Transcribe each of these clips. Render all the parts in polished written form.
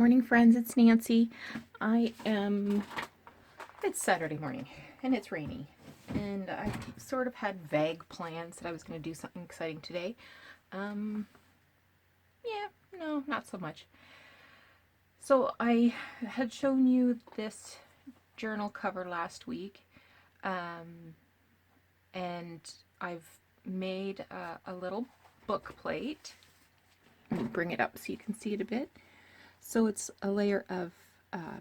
Morning, friends. It's Nancy. It's Saturday morning and it's rainy. And I sort of had vague plans that I was going to do something exciting today. Yeah, no, not so much. So I had shown you this journal cover last week. And I've made a little book plate. Let me bring it up so you can see it a bit. So it's a layer of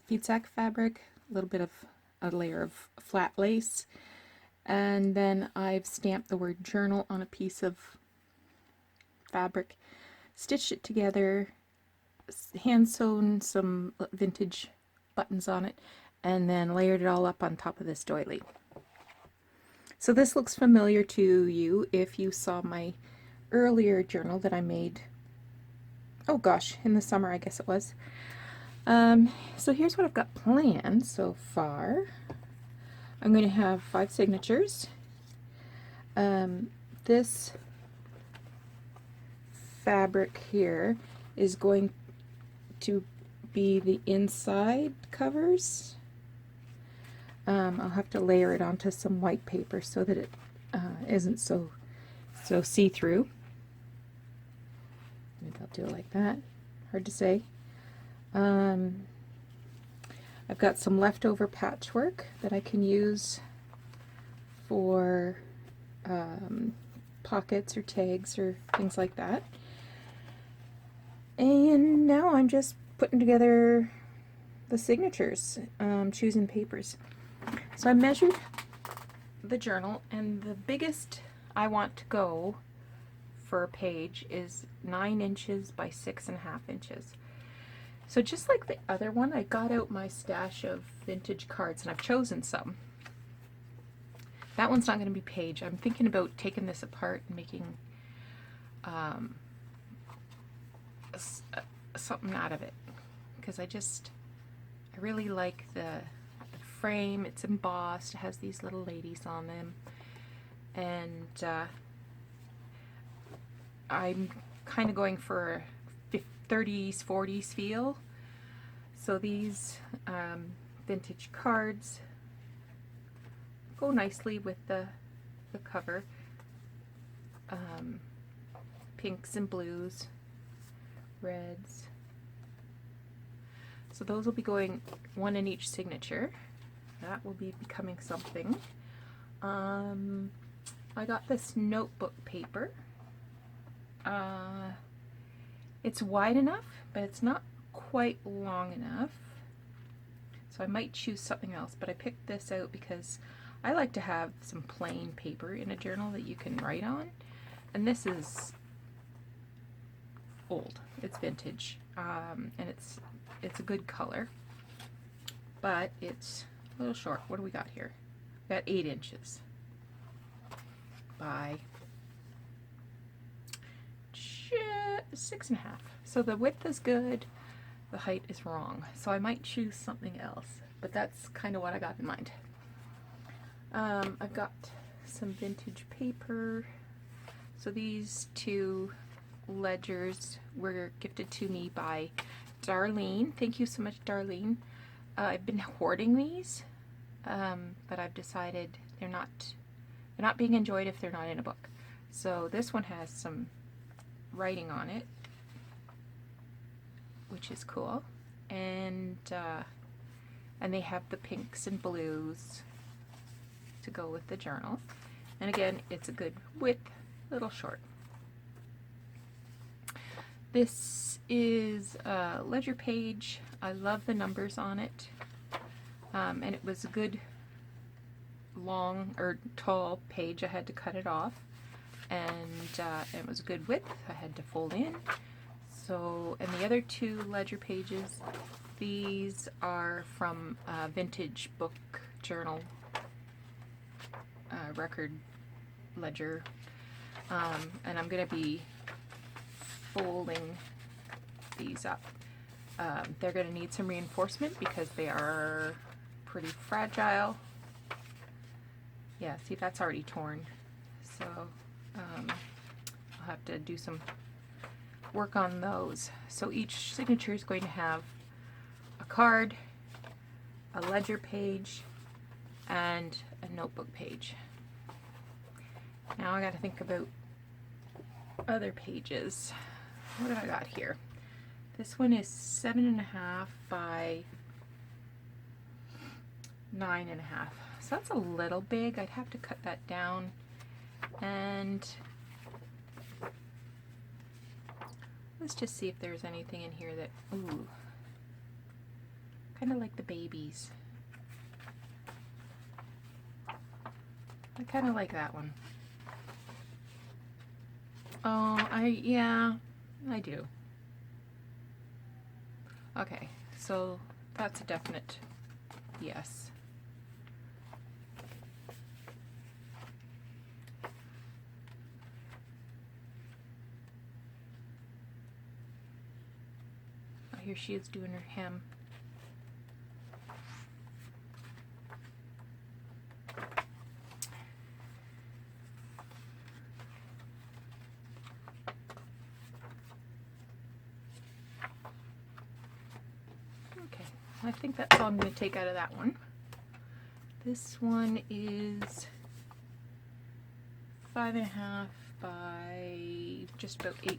feed sack fabric, a little bit of a layer of flat lace, and then I've stamped the word journal on a piece of fabric, stitched it together, hand sewn some vintage buttons on it, and then layered it all up on top of this doily. So this looks familiar to you if you saw my earlier journal that I made, oh gosh, in the summer I guess it was. So here's what I've got planned so far. I'm going to have 5 signatures. This fabric here is going to be the inside covers. I'll have to layer it onto some white paper so that it isn't so see-through. Maybe I'll do it like that. Hard to say. I've got some leftover patchwork that I can use for pockets or tags or things like that. And now I'm just putting together the signatures, choosing papers. So I measured the journal, and the biggest I want to go for a page is 9 inches by 6.5 inches. So just like the other one, I got out my stash of vintage cards and I've chosen some. That one's not going to be page. I'm thinking about taking this apart and making something out of it, because I really like the frame. It's embossed, it has these little ladies on them, and I'm kind of going for a 30s, 40s feel. So these vintage cards go nicely with the cover. Pinks and blues, reds. So those will be going one in each signature. That will be becoming something. I got this notebook paper. It's wide enough, but it's not quite long enough. So I might choose something else, but I picked this out because I like to have some plain paper in a journal that you can write on. And this is old. It's vintage. And it's a good color. But it's a little short. What do we got here? We got 8 inches by 6.5. So the width is good, the height is wrong. So I might choose something else, but that's kind of what I got in mind. I've got some vintage paper. So these 2 ledgers were gifted to me by Darlene. Thank you so much, Darlene. I've been hoarding these, but I've decided they're not being enjoyed if they're not in a book. So this one has some writing on it, which is cool, and they have the pinks and blues to go with the journal. And again, it's a good width, a little short. This is a ledger page. I love the numbers on it, and it was a good long or tall page. I had to cut it off, and it was a good width. I had to fold in. So, and the other 2 ledger pages, these are from vintage book journal record ledger, and I'm going to be folding these up. They're going to need some reinforcement because they are pretty fragile. Yeah, see, that's already torn. So I'll have to do some work on those. So each signature is going to have card, a ledger page, and a notebook page. Now I got to think about other pages. What have I got here? This one is 7.5 by 9.5. So that's a little big. I'd have to cut that down. And let's just see if there's anything in here that, ooh, kind of like the babies. I kind of like that one. Oh, yeah, I do. Okay, so that's a definite yes. Oh, here she is doing her hem. I think that's all I'm going to take out of that one. This one is 5.5 by just about 8.5,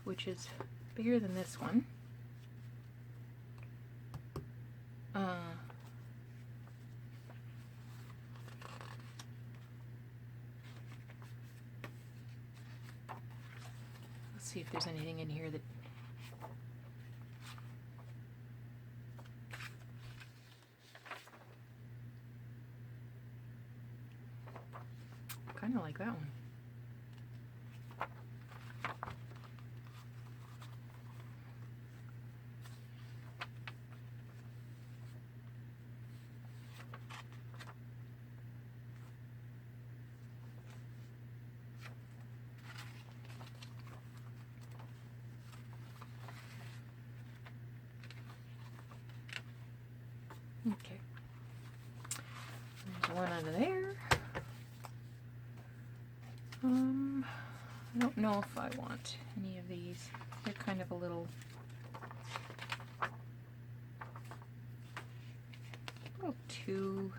which is bigger than this one. Let's see if there's anything in here that kind of like that one. Okay. There's one under there. I don't know if I want any of these. They're kind of a little too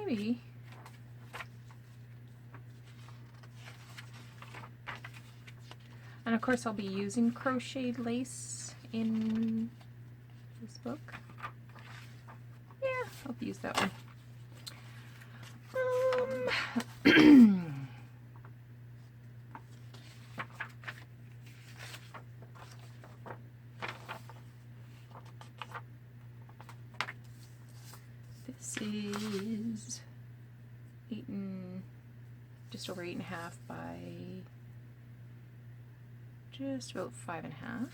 maybe. And of course I'll be using crocheted lace in this book. Yeah, I'll use that one. This is just over 8.5 by just about 5.5.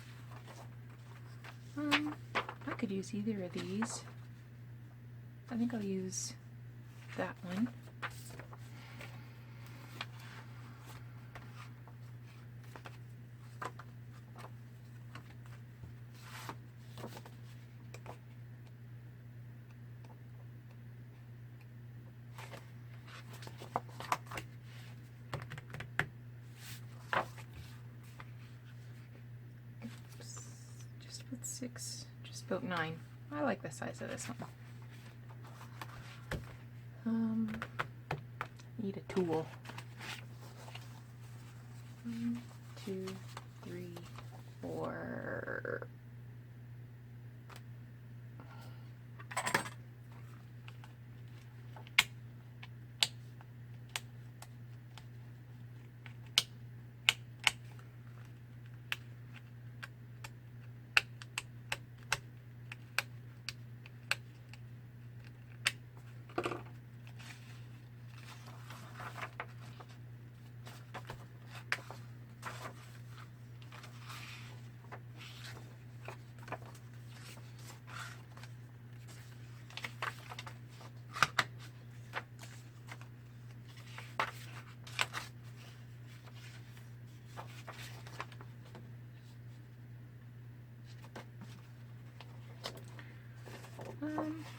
I could use either of these. I think I'll use that one. Just about 9. I like the size of this one. Need a tool. 1, 2, 3, 4.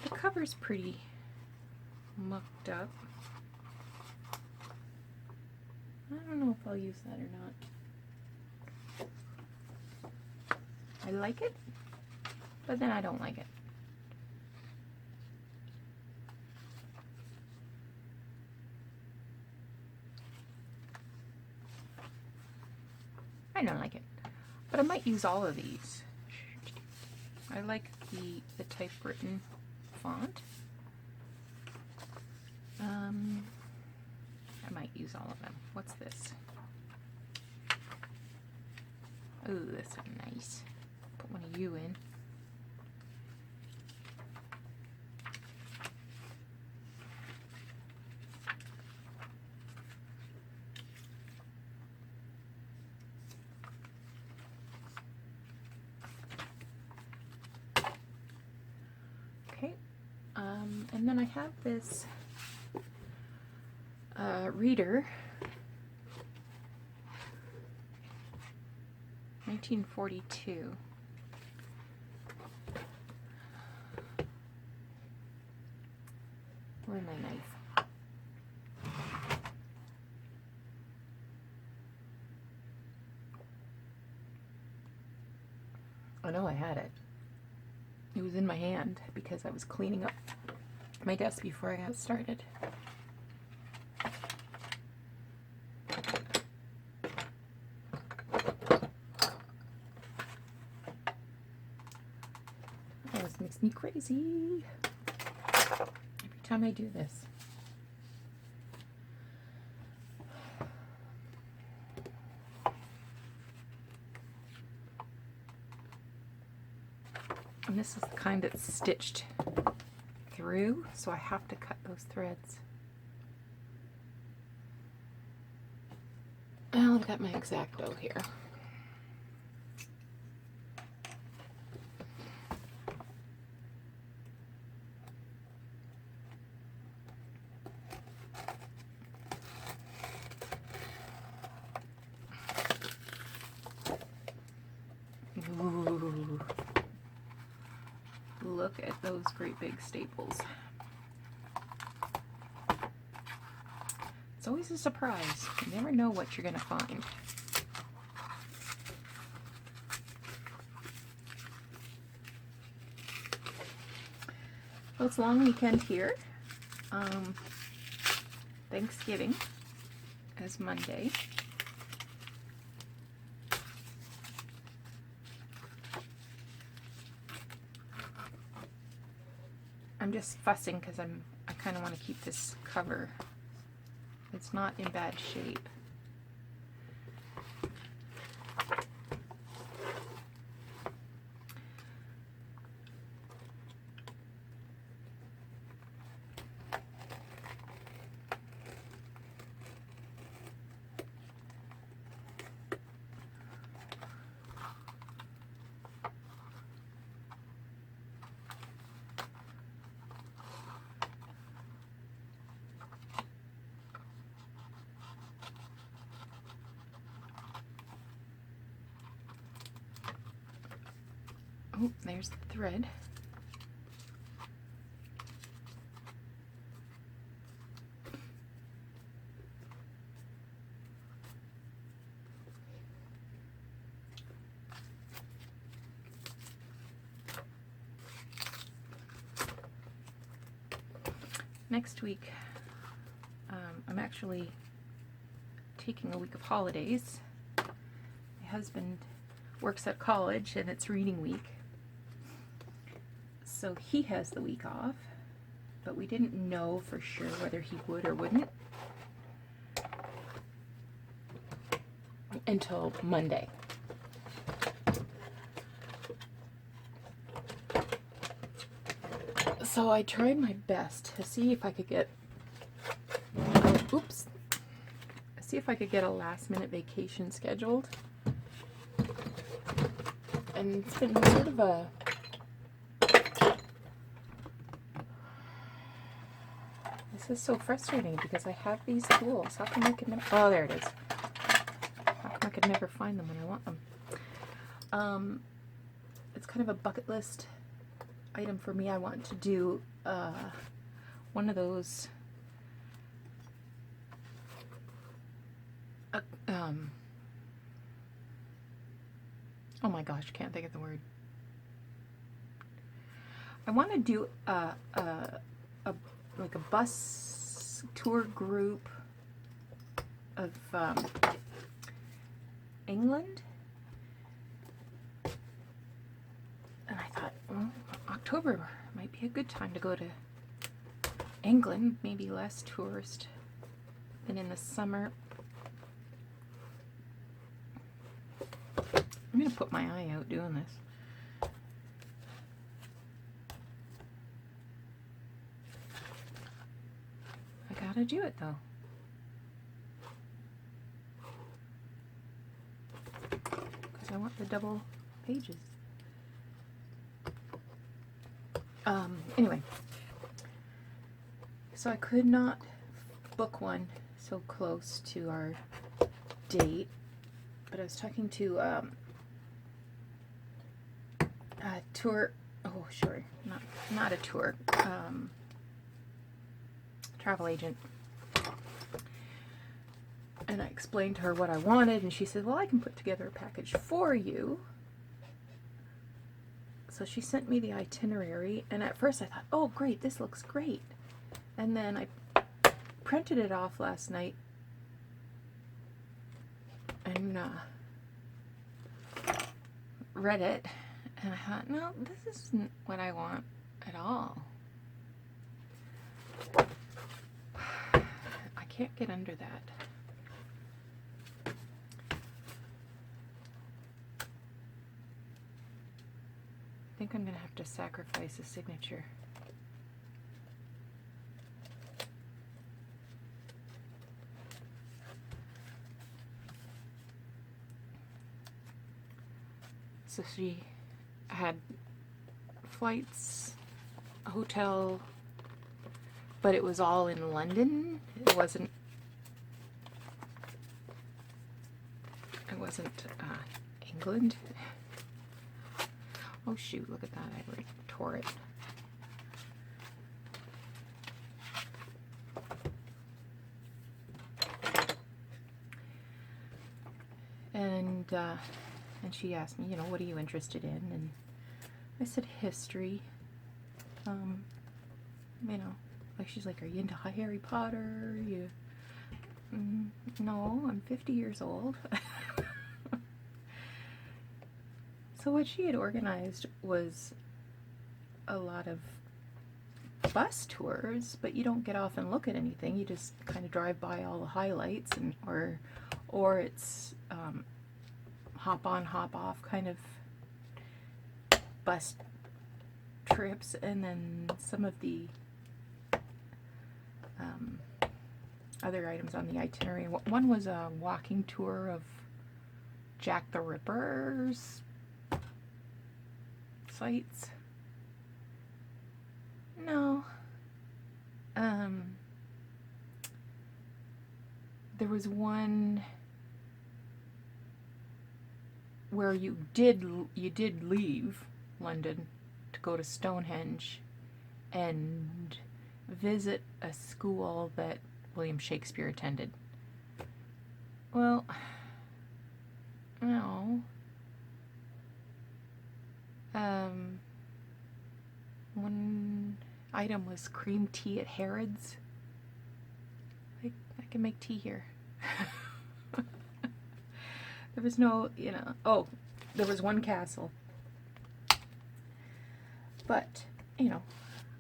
The cover's pretty mucked up. I don't know if I'll use that or not. I like it, but then I don't like it. I don't like it, but I might use all of these. I like the typewritten font. I might use all of them. What's this? Oh, this is nice. Put one of you in. Okay, and then I have this reader, 1942. Where's my knife? Oh no, I had it. It was in my hand because I was cleaning up my desk before I got started. Oh, this makes me crazy every time I do this. And this is the kind that's stitched through, so I have to cut those threads. Well, I've got my X-Acto here. Ooh. Look at those great big staples. It's always a surprise. You never know what you're going to find. Well, it's long weekend here. Thanksgiving is Monday. I'm just fussing because I kind of want to keep this cover. It's not in bad shape. Oh, there's the thread. Next week, I'm actually taking a week of holidays. My husband works at college and it's reading week. So he has the week off, but we didn't know for sure whether he would or wouldn't until Monday. So I tried my best to see if I could get, see if I could get a last minute vacation scheduled. And it's been sort of a, this is so frustrating because I have these tools. How come I can never, oh, there it is. How come I can could never find them when I want them. It's kind of a bucket list item for me. I want to do one of those oh my gosh, can't think of the word. I want to do like a bus tour group of England. And I thought, well, October might be a good time to go to England, maybe less tourist than in the summer. I'm going to put my eye out doing this. I gotta do it though. Because I want the double pages. Anyway, so I could not book one so close to our date, but I was talking to a tour, oh sure, not a tour, travel agent, and I explained to her what I wanted, and she said, well, I can put together a package for you. So she sent me the itinerary, and at first I thought, oh great, this looks great. And then I printed it off last night and read it, and I thought, no, this isn't what I want at all. I can't get under that. I think I'm going to have to sacrifice a signature. So she had flights, a hotel, but it was all in London. It wasn't England. Oh shoot, look at that, I tore it. And she asked me, you know, what are you interested in? And I said history. You know, like she's like, are you into Harry Potter? You? No, I'm 50 years old. So what she had organized was a lot of bus tours, but you don't get off and look at anything. You just kind of drive by all the highlights, and or it's hop on, hop off kind of bus trips. And then some of the other items on the itinerary. One was a walking tour of Jack the Ripper's sites. No. There was one where you did leave London to go to Stonehenge and visit a school that William Shakespeare attended. Well, no. One item was cream tea at Harrods. I can make tea here. There was no, you know, oh, there was one castle. But, you know,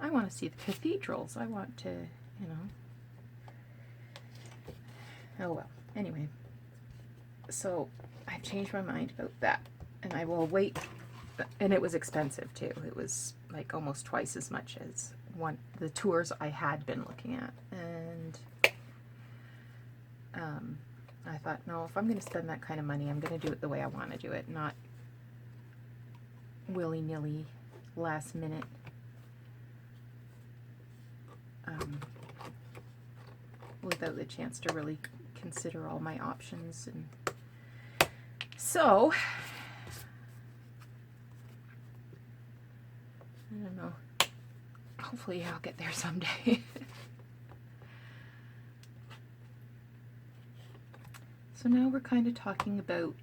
I want to see the cathedrals. I want to, you know. Oh well, anyway. So, I've changed my mind about that. And I will wait. And it was expensive too. It was like almost twice as much as the tours I had been looking at. And I thought, no, if I'm going to spend that kind of money, I'm going to do it the way I want to do it, not willy-nilly, last minute. Without the chance to really consider all my options. And So, I don't know. Hopefully I'll get there someday. So now we're kind of talking about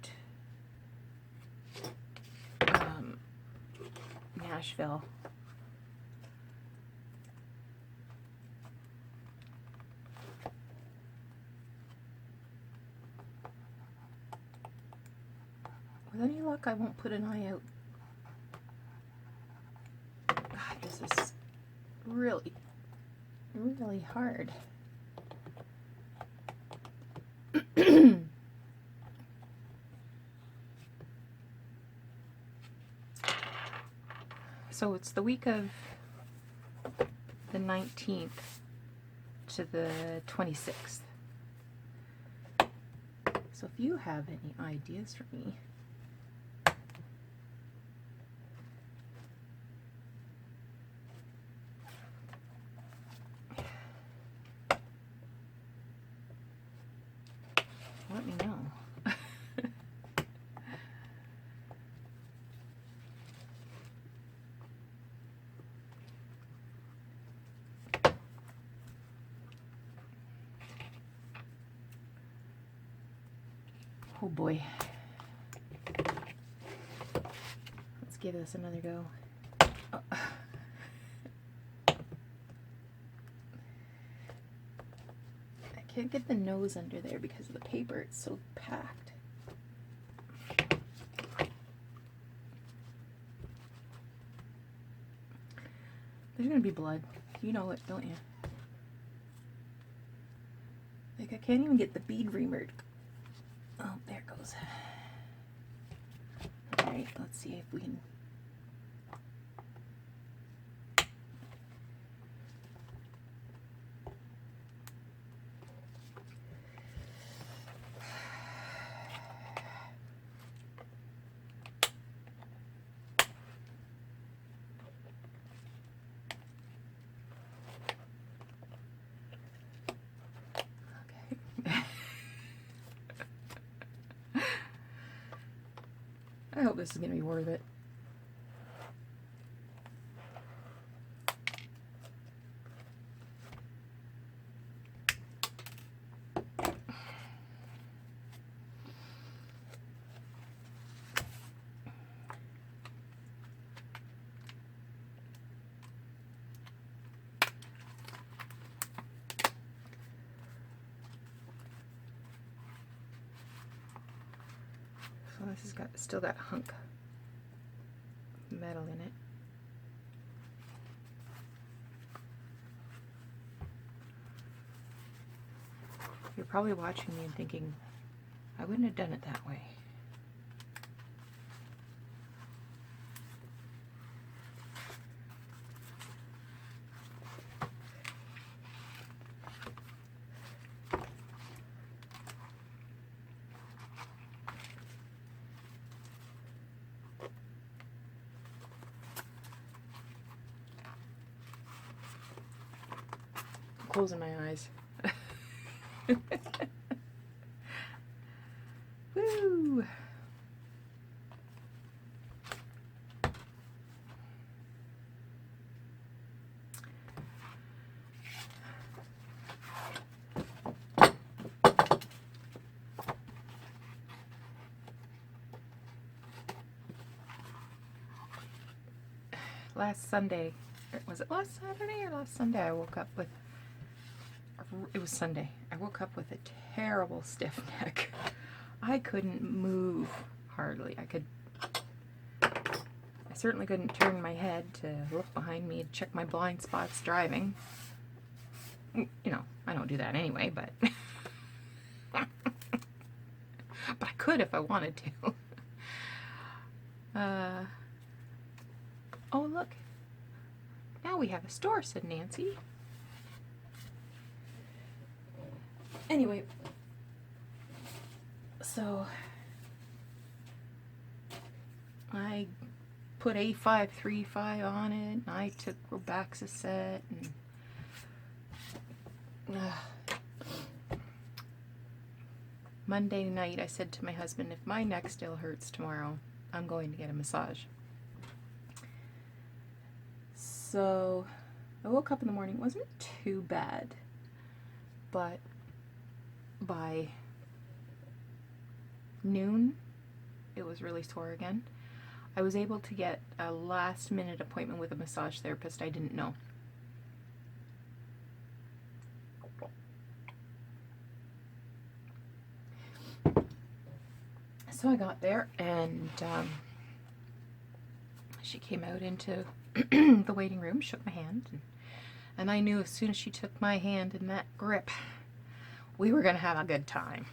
Nashville. With any luck, I won't put an eye out. God, this is really, really hard. So it's the week of the 19th to the 26th. So if you have any ideas for me, let me know. Oh boy. Let's give this another go. Oh. I can't get the nose under there because of the paper. It's so packed. There's gonna be blood. You know it, don't you? Like, I can't even get the bead reamer. Oh, there it goes. Alright, let's see if we can... I hope this is going to be worth it. So this has got still got hunk metal in it. You're probably watching me and thinking, I wouldn't have done it that way. I'm closing my eyes. Woo! Last Sunday, was it last Saturday or last Sunday? I woke up with, it was Sunday. I woke up with a terrible stiff neck. I couldn't move hardly. I certainly couldn't turn my head to look behind me and check my blind spots driving. You know, I don't do that anyway, but but I could if I wanted to. Oh, look. Now we have a store, said Nancy. Anyway, so I put A535 on it, and I took Robaxaset, and Monday night I said to my husband, if my neck still hurts tomorrow, I'm going to get a massage. So I woke up in the morning. It wasn't too bad, but by noon it was really sore again. I was able to get a last minute appointment with a massage therapist I didn't know. So I got there, and she came out into the waiting room, shook my hand, and I knew as soon as she took my hand in that grip, we were going to have a good time.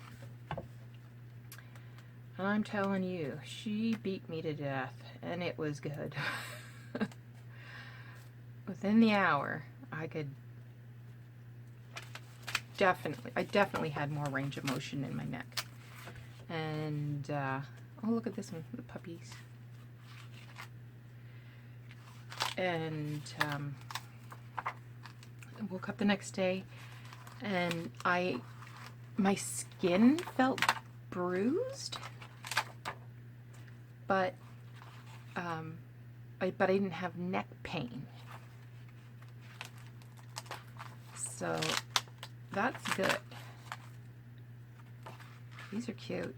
And I'm telling you, she beat me to death, and it was good. Within the hour, I definitely had more range of motion in my neck. And, oh, look at this one, the puppies. And I woke up the next day, and my skin felt bruised, but I didn't have neck pain. So that's good. These are cute.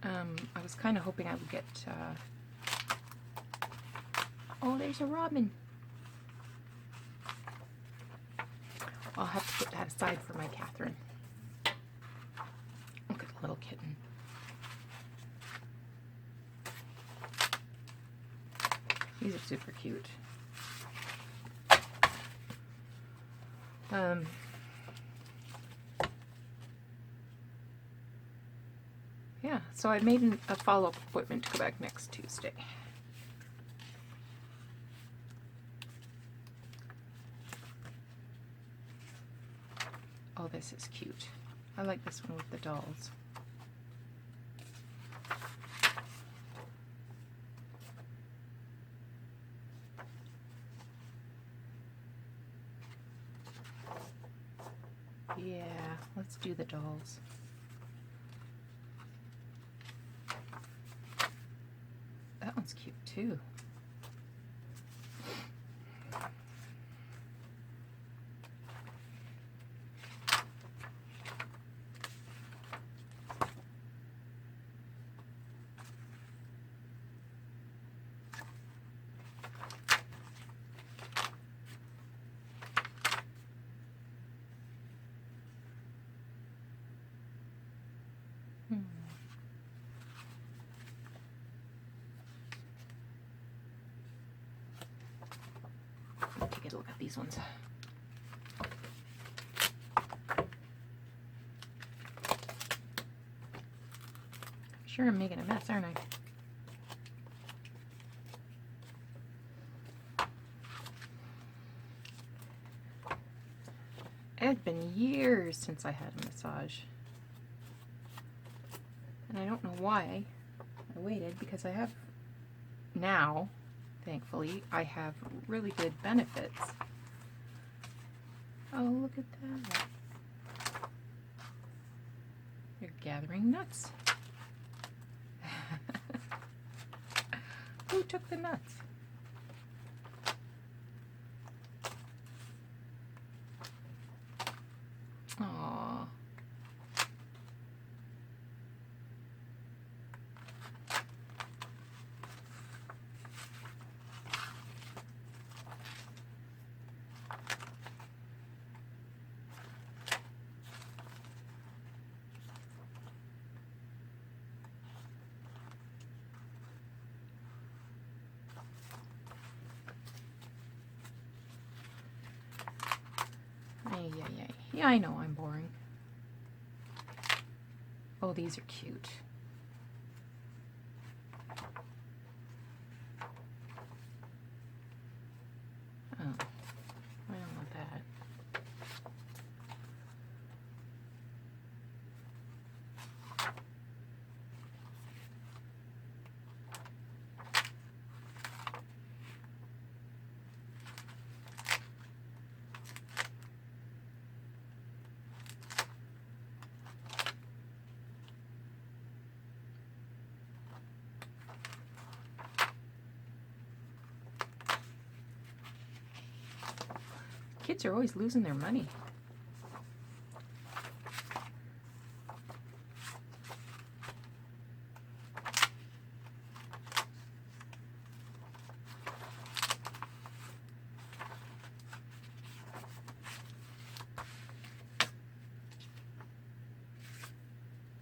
I was kind of hoping I would get, oh, there's a robin. I'll have to put that aside for my Catherine. Look at the little kitten. These are super cute. Yeah, so I made a follow-up appointment to go back next Tuesday. Oh, this is cute. I like this one with the dolls. Yeah, let's do the dolls. That one's cute too. Take a look at these ones. Sure, I'm making a mess, aren't I? It had been years since I had a massage. And I don't know why I waited, because I have now, thankfully, I have really good benefits. Oh, look at that. You're gathering nuts. Who took the nuts? Aww. Yeah, I know I'm boring. Oh, these are cute. Oh, I don't want that. Kids are always losing their money.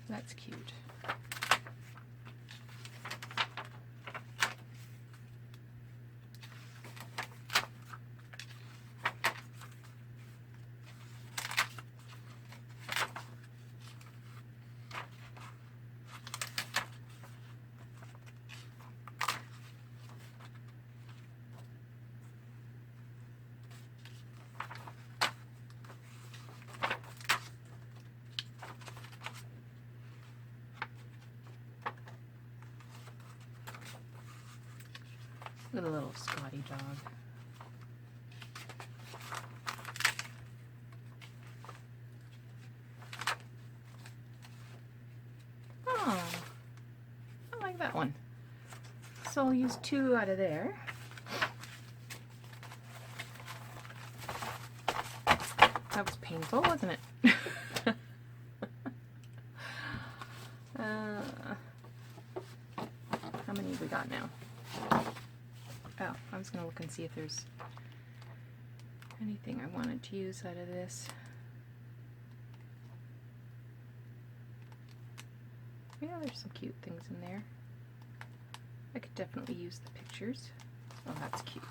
That's cute. Look at the little Scotty dog. Oh, I like that one. So I'll use 2 out of there. That was painful, wasn't it? How many have we got now? Oh, I was going to look and see if there's anything I wanted to use out of this. Yeah, there's some cute things in there. I could definitely use the pictures. Oh, that's cute.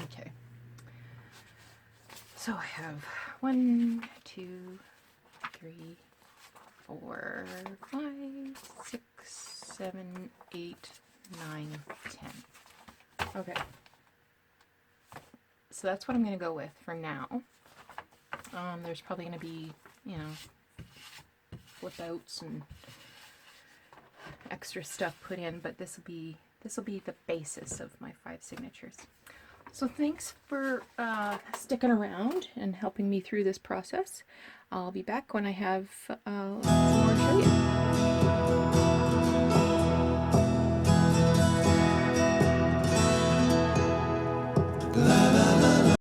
Okay. So I have 1, 2, 3, 4, 5, 6, 7, 8, 9, 10. Okay. So that's what I'm going to go with for now. There's probably going to be, you know, flip outs and extra stuff put in, but this will be the basis of my 5 signatures. So thanks for sticking around and helping me through this process. I'll be back when I have some more to show you.